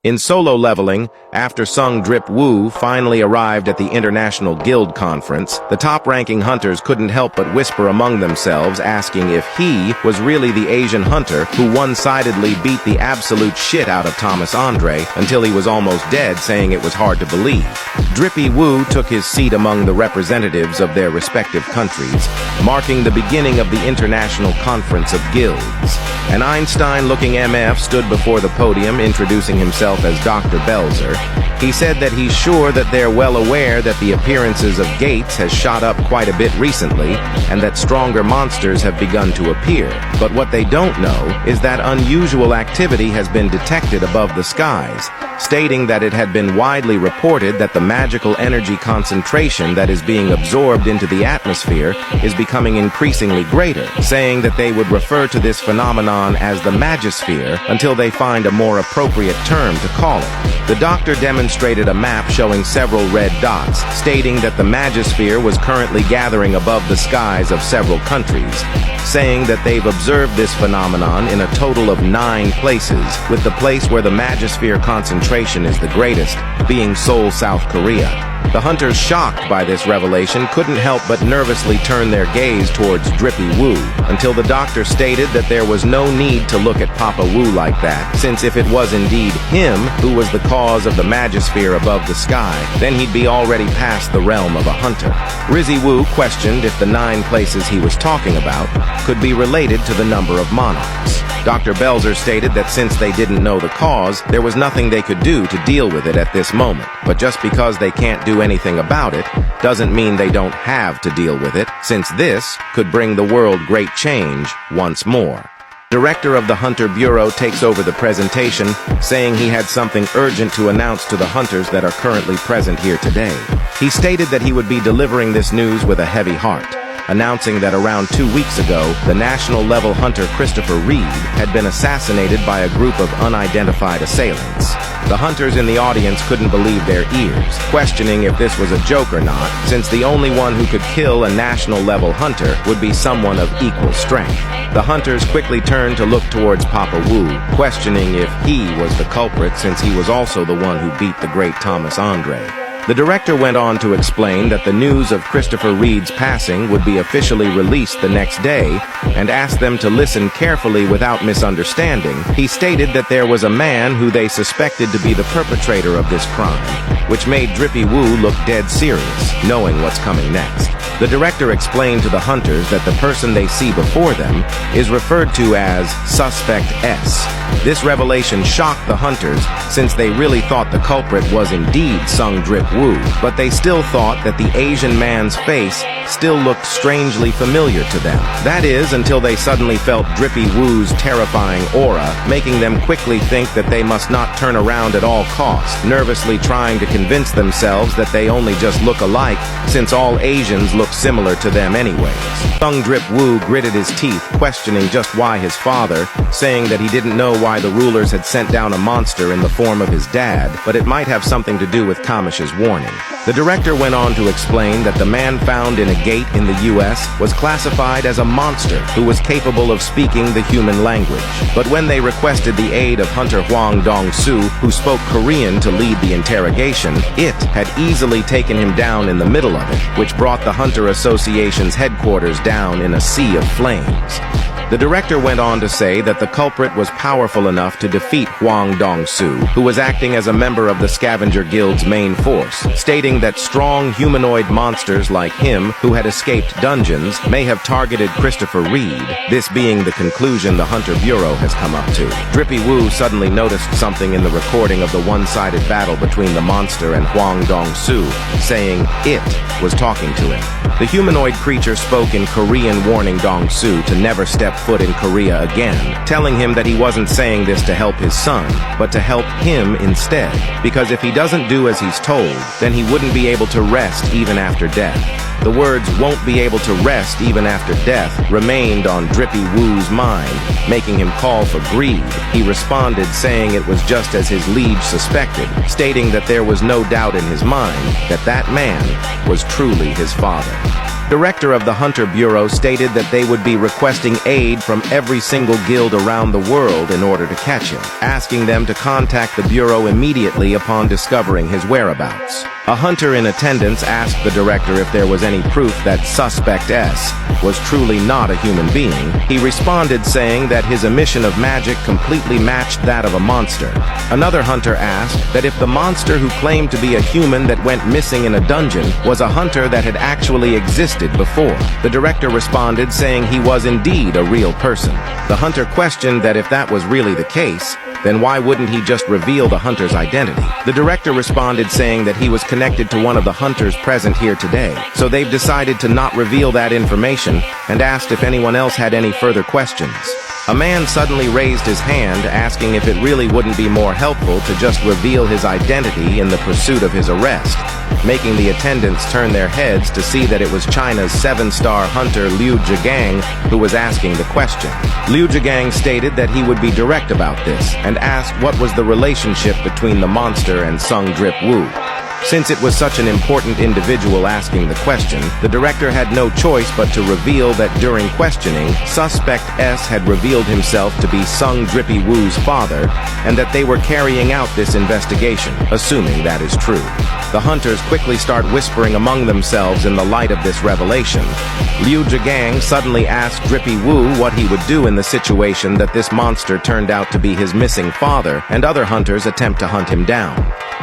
In solo leveling, after Sung Jin-Woo finally arrived at the International Guild Conference, the top-ranking hunters couldn't help but whisper among themselves, asking if he was really the Asian hunter who one-sidedly beat the absolute shit out of Thomas Andre until he was almost dead, saying it was hard to believe. Jin-Woo took his seat among the representatives of their respective countries, marking the beginning of the International Conference of Guilds. An Einstein-looking MF stood before the podium, introducing himself as Dr. Belzer. He said that he's sure that they're well aware that the appearances of Gates has shot up quite a bit recently, and that stronger monsters have begun to appear. But what they don't know is that unusual activity has been detected above the skies, stating that it had been widely reported that the magical energy concentration that is being absorbed into the atmosphere is becoming increasingly greater, saying that they would refer to this phenomenon as the magosphere until they find a more appropriate term to call it. The doctor demonstrated a map showing several red dots, stating that the magosphere was currently gathering above the skies of several countries, saying that they've observed this phenomenon in a total of 9 places, with the place where the magosphere concentration is the greatest being Seoul, South Korea. The hunters, shocked by this revelation, couldn't help but nervously turn their gaze towards Jin-Woo, until the doctor stated that there was no need to look at Papa Wu like that, since if it was indeed him who was the cause of the magosphere above the sky, then he'd be already past the realm of a hunter. Rizzy-Woo questioned if the 9 places he was talking about could be related to the number of monarchs. Dr. Belzer stated that since they didn't know the cause, there was nothing they could do to deal with it at this moment. But just because they can't do anything about it doesn't mean they don't have to deal with it, since this could bring the world great change once more. Director of the Hunter Bureau takes over the presentation, saying he had something urgent to announce to the hunters that are currently present here today. He stated that he would be delivering this news with a heavy heart, announcing that around 2 weeks ago, the national-level hunter Christopher Reed had been assassinated by a group of unidentified assailants. The hunters in the audience couldn't believe their ears, questioning if this was a joke or not, since the only one who could kill a national-level hunter would be someone of equal strength. The hunters quickly turned to look towards Papa Wu, questioning if he was the culprit, since he was also the one who beat the great Thomas Andre. The director went on to explain that the news of Christopher Reed's passing would be officially released the next day, and asked them to listen carefully without misunderstanding. He stated that there was a man who they suspected to be the perpetrator of this crime, which made Jin-Woo look dead serious, knowing what's coming next. The director explained to the hunters that the person they see before them is referred to as Suspect S. This revelation shocked the hunters, since they really thought the culprit was indeed Sung Jin-Woo, but they still thought that the Asian man's face still looked strangely familiar to them. That is, until they suddenly felt Jin-Woo's terrifying aura, making them quickly think that they must not turn around at all costs, nervously trying to convince themselves that they only just look alike, since all Asians look similar to them anyways. Sung Jin-Woo gritted his teeth, questioning just why his father, saying that he didn't know why the rulers had sent down a monster in the form of his dad, but it might have something to do with Kamish's warning. The director went on to explain that the man found in a gate in the US was classified as a monster who was capable of speaking the human language. But when they requested the aid of Hunter Hwang Dong-soo, who spoke Korean, to lead the interrogation, it had easily taken him down in the middle of it, which brought the Hunter Association's headquarters down in a sea of flames. The director went on to say that the culprit was powerful enough to defeat Hwang Dong-soo, who was acting as a member of the Scavenger Guild's main force, stating that strong humanoid monsters like him, who had escaped dungeons, may have targeted Christopher Reed, this being the conclusion the Hunter Bureau has come up to. Jin-Woo suddenly noticed something in the recording of the one-sided battle between the monster and Hwang Dong-soo, saying it was talking to him. The humanoid creature spoke in Korean, warning Dong-soo to never step foot in Korea again, telling him that he wasn't saying this to help his son, but to help him instead, because if he doesn't do as he's told, then he wouldn't be able to rest even after death. The words "won't be able to rest even after death" remained on Jin-Woo's mind, making him call for greed. He responded, saying it was just as his liege suspected, stating that there was no doubt in his mind that that man was truly his father. Director of the Hunter Bureau stated that they would be requesting aid from every single guild around the world in order to catch him, asking them to contact the Bureau immediately upon discovering his whereabouts. A hunter in attendance asked the director if there was any proof that Suspect S was truly not a human being. He responded saying that his emission of magic completely matched that of a monster. Another hunter asked that if the monster who claimed to be a human that went missing in a dungeon was a hunter that had actually existed before. The director responded saying he was indeed a real person. The hunter questioned that if that was really the case, then why wouldn't he just reveal the hunter's identity? The director responded saying that he was connected to one of the hunters present here today, so they've decided to not reveal that information and asked if anyone else had any further questions. A man suddenly raised his hand, asking if it really wouldn't be more helpful to just reveal his identity in the pursuit of his arrest, making the attendants turn their heads to see that it was China's 7-star hunter Liu Zhigang who was asking the question. Liu Zhigang stated that he would be direct about this and asked what was the relationship between the monster and Sung Jin-Woo. Since it was such an important individual asking the question, the director had no choice but to reveal that during questioning, Suspect S had revealed himself to be Sung Jin-Woo's father, and that they were carrying out this investigation, assuming that is true. The hunters quickly start whispering among themselves in the light of this revelation. Liu Zhigang suddenly asked Jin-Woo what he would do in the situation that this monster turned out to be his missing father, and other hunters attempt to hunt him down.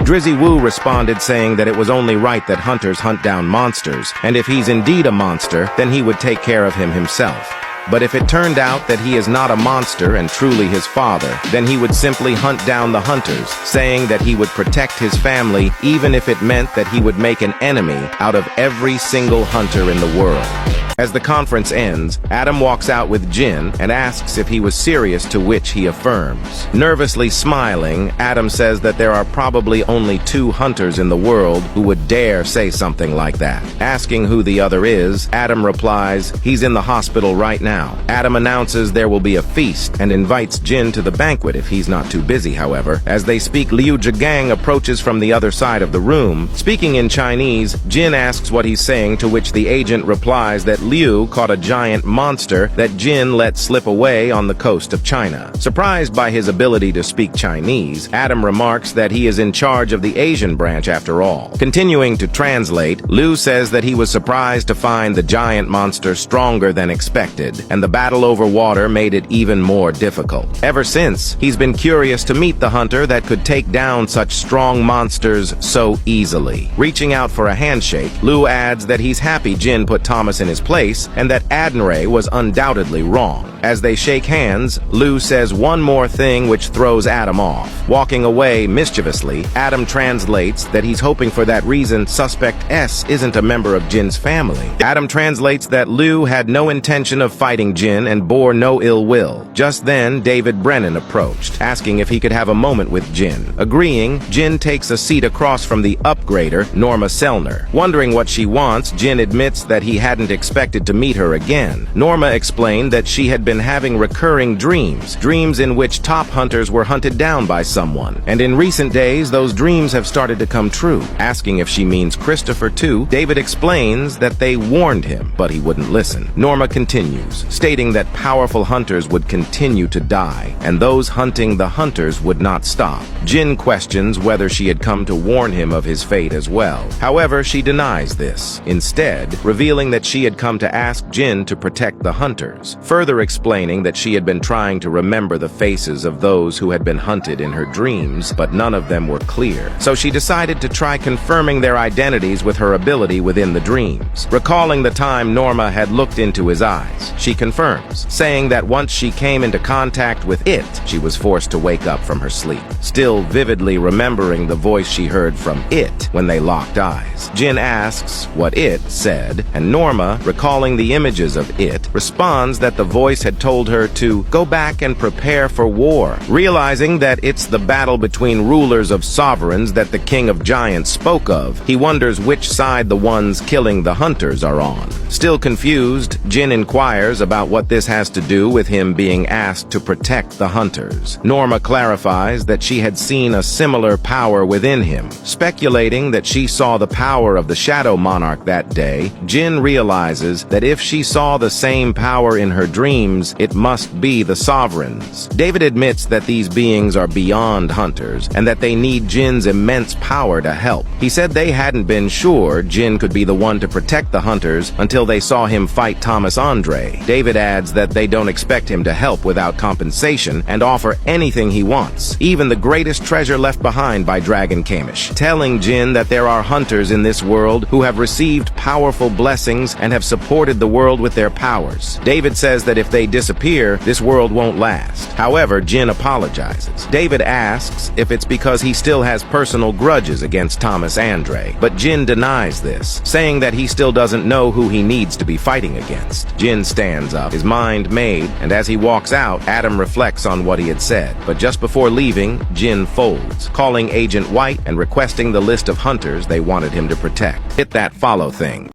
Jin-Woo responded saying that it was only right that hunters hunt down monsters, and if he's indeed a monster, then he would take care of him himself. But if it turned out that he is not a monster and truly his father, then he would simply hunt down the hunters, saying that he would protect his family even if it meant that he would make an enemy out of every single hunter in the world. As the conference ends, Adam walks out with Jin and asks if he was serious, to which he affirms. Nervously smiling, Adam says that there are probably only 2 hunters in the world who would dare say something like that. Asking who the other is, Adam replies, he's in the hospital right now. Adam announces there will be a feast and invites Jin to the banquet if he's not too busy, however. As they speak, Liu Zhigang approaches from the other side of the room. Speaking in Chinese, Jin asks what he's saying, to which the agent replies that Liu caught a giant monster that Jin let slip away on the coast of China. Surprised by his ability to speak Chinese, Adam remarks that he is in charge of the Asian branch after all. Continuing to translate, Liu says that he was surprised to find the giant monster stronger than expected, and the battle over water made it even more difficult. Ever since, he's been curious to meet the hunter that could take down such strong monsters so easily. Reaching out for a handshake, Liu adds that he's happy Jin put Thomas in his place and that Adnray was undoubtedly wrong. As they shake hands, Liu says one more thing which throws Adam off. Walking away mischievously, Adam translates that he's hoping for that reason Suspect S isn't a member of Jin's family. Adam translates that Liu had no intention of fighting Jin and bore no ill will. Just then, David Brennan approached, asking if he could have a moment with Jin. Agreeing, Jin takes a seat across from the upgrader, Norma Selner. Wondering what she wants, Jin admits that he hadn't expected to meet her again. Norma explained that she had been having recurring dreams in which top hunters were hunted down by someone, and in recent days those dreams have started to come true. Asking if she means Christopher too, David explains that they warned him, but he wouldn't listen. Norma continues, stating that powerful hunters would continue to die, and those hunting the hunters would not stop. Jin questions whether she had come to warn him of his fate as well. However, she denies this, instead revealing that she had come to ask Jin to protect the hunters, further explaining that she had been trying to remember the faces of those who had been hunted in her dreams, but none of them were clear. So she decided to try confirming their identities with her ability within the dreams. Recalling the time Norma had looked into his eyes, she confirms, saying that once she came into contact with it, she was forced to wake up from her sleep, still vividly remembering the voice she heard from it when they locked eyes. Jin asks what it said, and Norma, recalling the images of it, responds that the voice had had told her to go back and prepare for war. Realizing that it's the battle between rulers of sovereigns that the King of Giants spoke of, he wonders which side the ones killing the hunters are on. Still confused, Jin inquires about what this has to do with him being asked to protect the hunters. Norma clarifies that she had seen a similar power within him. Speculating that she saw the power of the Shadow Monarch that day, Jin realizes that if she saw the same power in her dreams, it must be the sovereigns. David admits that these beings are beyond hunters and that they need Jin's immense power to help. He said they hadn't been sure Jin could be the one to protect the hunters until they saw him fight Thomas Andre. David adds that they don't expect him to help without compensation and offer anything he wants, even the greatest treasure left behind by Dragon Kamish, telling Jin that there are hunters in this world who have received powerful blessings and have supported the world with their powers. David says that if they disappear, this world won't last. However, Jin apologizes. David asks if it's because he still has personal grudges against Thomas Andre, but Jin denies this, saying that he still doesn't know who he needs to be fighting against. Jin stands up, his mind made, and as he walks out, Adam reflects on what he had said. But just before leaving, Jin folds, calling Agent White and requesting the list of hunters they wanted him to protect. Hit that follow thing.